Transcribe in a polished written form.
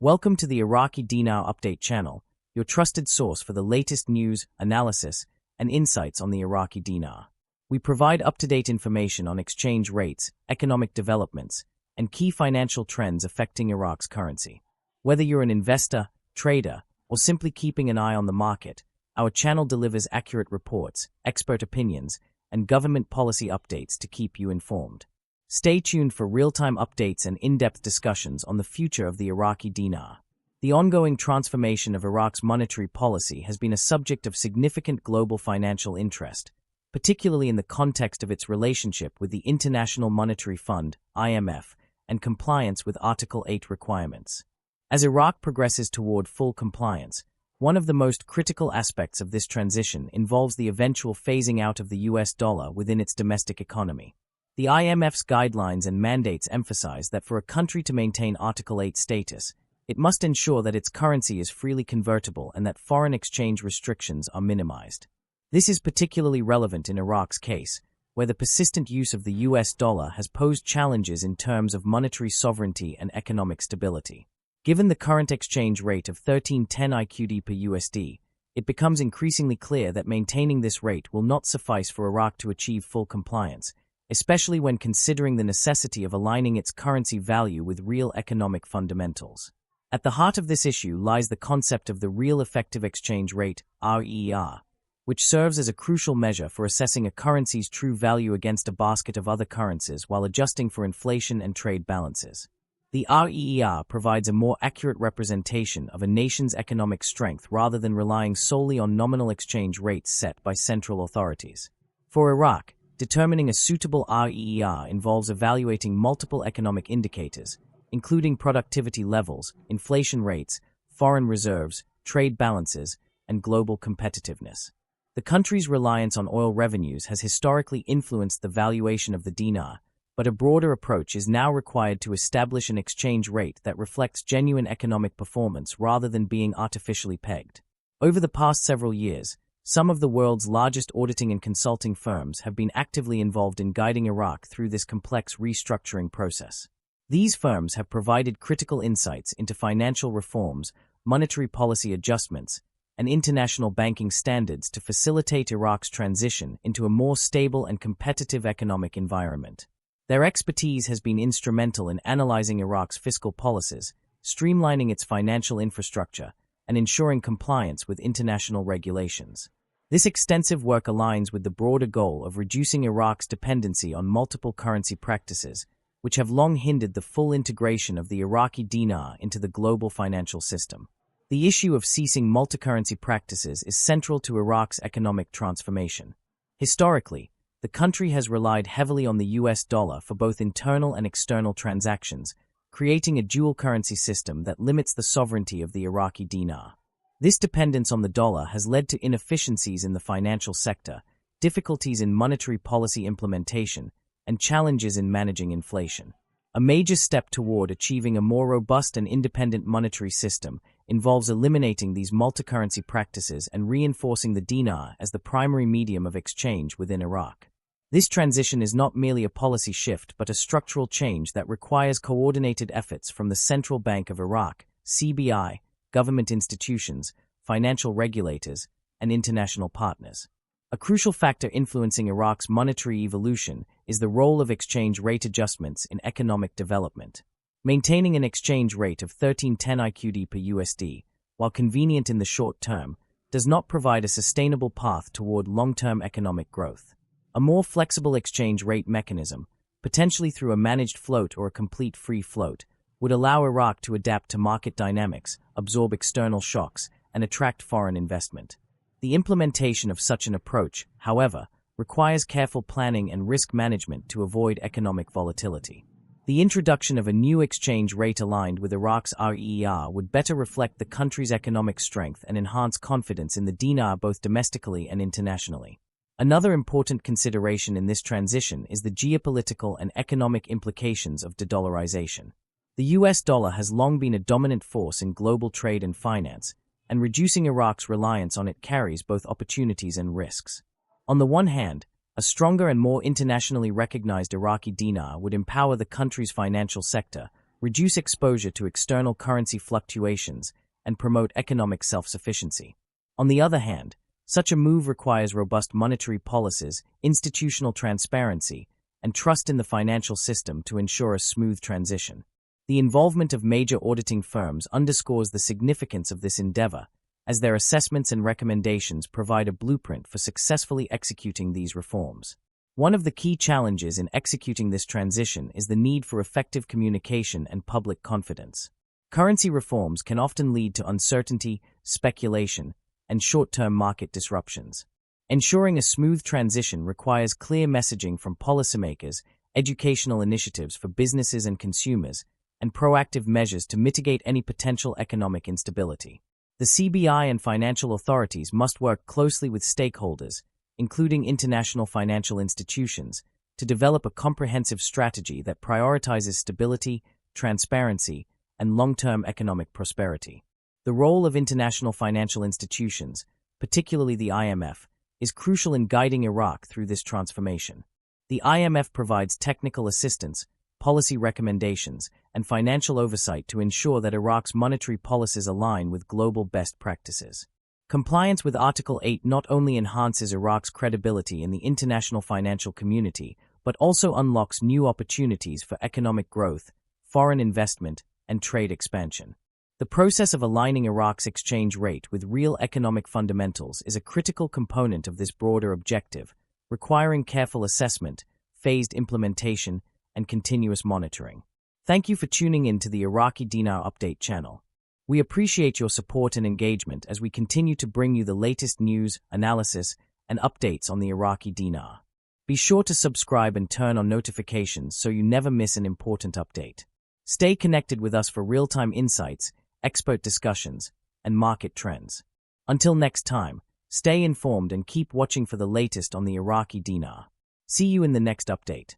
Welcome to the Iraqi Dinar Update channel, your trusted source for the latest news, analysis, and insights on the Iraqi dinar. We provide up-to-date information on exchange rates, economic developments, and key financial trends affecting Iraq's currency. Whether you're an investor, trader, or simply keeping an eye on the market, our channel delivers accurate reports, expert opinions, and government policy updates to keep you informed. Stay tuned for real-time updates and in-depth discussions on the future of the Iraqi dinar. The ongoing transformation of Iraq's monetary policy has been a subject of significant global financial interest, particularly in the context of its relationship with the International Monetary Fund, IMF, and compliance with Article 8 requirements. As Iraq progresses toward full compliance, one of the most critical aspects of this transition involves the eventual phasing out of the US dollar within its domestic economy. The IMF's guidelines and mandates emphasize that for a country to maintain Article 8 status, it must ensure that its currency is freely convertible and that foreign exchange restrictions are minimized. This is particularly relevant in Iraq's case, where the persistent use of the US dollar has posed challenges in terms of monetary sovereignty and economic stability. Given the current exchange rate of 1310 IQD per USD, it becomes increasingly clear that maintaining this rate will not suffice for Iraq to achieve full compliance, especially when considering the necessity of aligning its currency value with real economic fundamentals. At the heart of this issue lies the concept of the Real Effective Exchange Rate, RER, which serves as a crucial measure for assessing a currency's true value against a basket of other currencies while adjusting for inflation and trade balances. The RER provides a more accurate representation of a nation's economic strength rather than relying solely on nominal exchange rates set by central authorities. For Iraq, determining a suitable RER involves evaluating multiple economic indicators, including productivity levels, inflation rates, foreign reserves, trade balances, and global competitiveness. The country's reliance on oil revenues has historically influenced the valuation of the dinar, but a broader approach is now required to establish an exchange rate that reflects genuine economic performance rather than being artificially pegged. Over the past several years, some of the world's largest auditing and consulting firms have been actively involved in guiding Iraq through this complex restructuring process. These firms have provided critical insights into financial reforms, monetary policy adjustments, and international banking standards to facilitate Iraq's transition into a more stable and competitive economic environment. Their expertise has been instrumental in analyzing Iraq's fiscal policies, streamlining its financial infrastructure, and ensuring compliance with international regulations. This extensive work aligns with the broader goal of reducing Iraq's dependency on multiple currency practices, which have long hindered the full integration of the Iraqi dinar into the global financial system. The issue of ceasing multi-currency practices is central to Iraq's economic transformation. Historically, the country has relied heavily on the US dollar for both internal and external transactions, creating a dual currency system that limits the sovereignty of the Iraqi dinar. This dependence on the dollar has led to inefficiencies in the financial sector, difficulties in monetary policy implementation, and challenges in managing inflation. A major step toward achieving a more robust and independent monetary system involves eliminating these multi-currency practices and reinforcing the dinar as the primary medium of exchange within Iraq. This transition is not merely a policy shift but a structural change that requires coordinated efforts from the Central Bank of Iraq, CBI, government institutions, financial regulators, and international partners. A crucial factor influencing Iraq's monetary evolution is the role of exchange rate adjustments in economic development. Maintaining an exchange rate of 1310 IQD per USD, while convenient in the short term, does not provide a sustainable path toward long-term economic growth. A more flexible exchange rate mechanism, potentially through a managed float or a complete free float, would allow Iraq to adapt to market dynamics, absorb external shocks, and attract foreign investment. The implementation of such an approach, however, requires careful planning and risk management to avoid economic volatility. The introduction of a new exchange rate aligned with Iraq's RER would better reflect the country's economic strength and enhance confidence in the dinar both domestically and internationally. Another important consideration in this transition is the geopolitical and economic implications of de-dollarization. The US dollar has long been a dominant force in global trade and finance, and reducing Iraq's reliance on it carries both opportunities and risks. On the one hand, a stronger and more internationally recognized Iraqi dinar would empower the country's financial sector, reduce exposure to external currency fluctuations, and promote economic self-sufficiency. On the other hand, such a move requires robust monetary policies, institutional transparency, and trust in the financial system to ensure a smooth transition. The involvement of major auditing firms underscores the significance of this endeavor, as their assessments and recommendations provide a blueprint for successfully executing these reforms. One of the key challenges in executing this transition is the need for effective communication and public confidence. Currency reforms can often lead to uncertainty, speculation, and short-term market disruptions. Ensuring a smooth transition requires clear messaging from policymakers, educational initiatives for businesses and consumers, and proactive measures to mitigate any potential economic instability. The CBI and financial authorities must work closely with stakeholders, including international financial institutions, to develop a comprehensive strategy that prioritizes stability, transparency, and long-term economic prosperity. The role of international financial institutions, particularly the IMF, is crucial in guiding Iraq through this transformation. The IMF provides technical assistance, policy recommendations, and financial oversight to ensure that Iraq's monetary policies align with global best practices. Compliance with Article 8 not only enhances Iraq's credibility in the international financial community, but also unlocks new opportunities for economic growth, foreign investment, and trade expansion. The process of aligning Iraq's exchange rate with real economic fundamentals is a critical component of this broader objective, requiring careful assessment, phased implementation, and continuous monitoring. Thank you for tuning in to the Iraqi Dinar Update channel. We appreciate your support and engagement as we continue to bring you the latest news, analysis, and updates on the Iraqi Dinar. Be sure to subscribe and turn on notifications so you never miss an important update. Stay connected with us for real-time insights, expert discussions, and market trends. Until next time, stay informed and keep watching for the latest on the Iraqi Dinar. See you in the next update.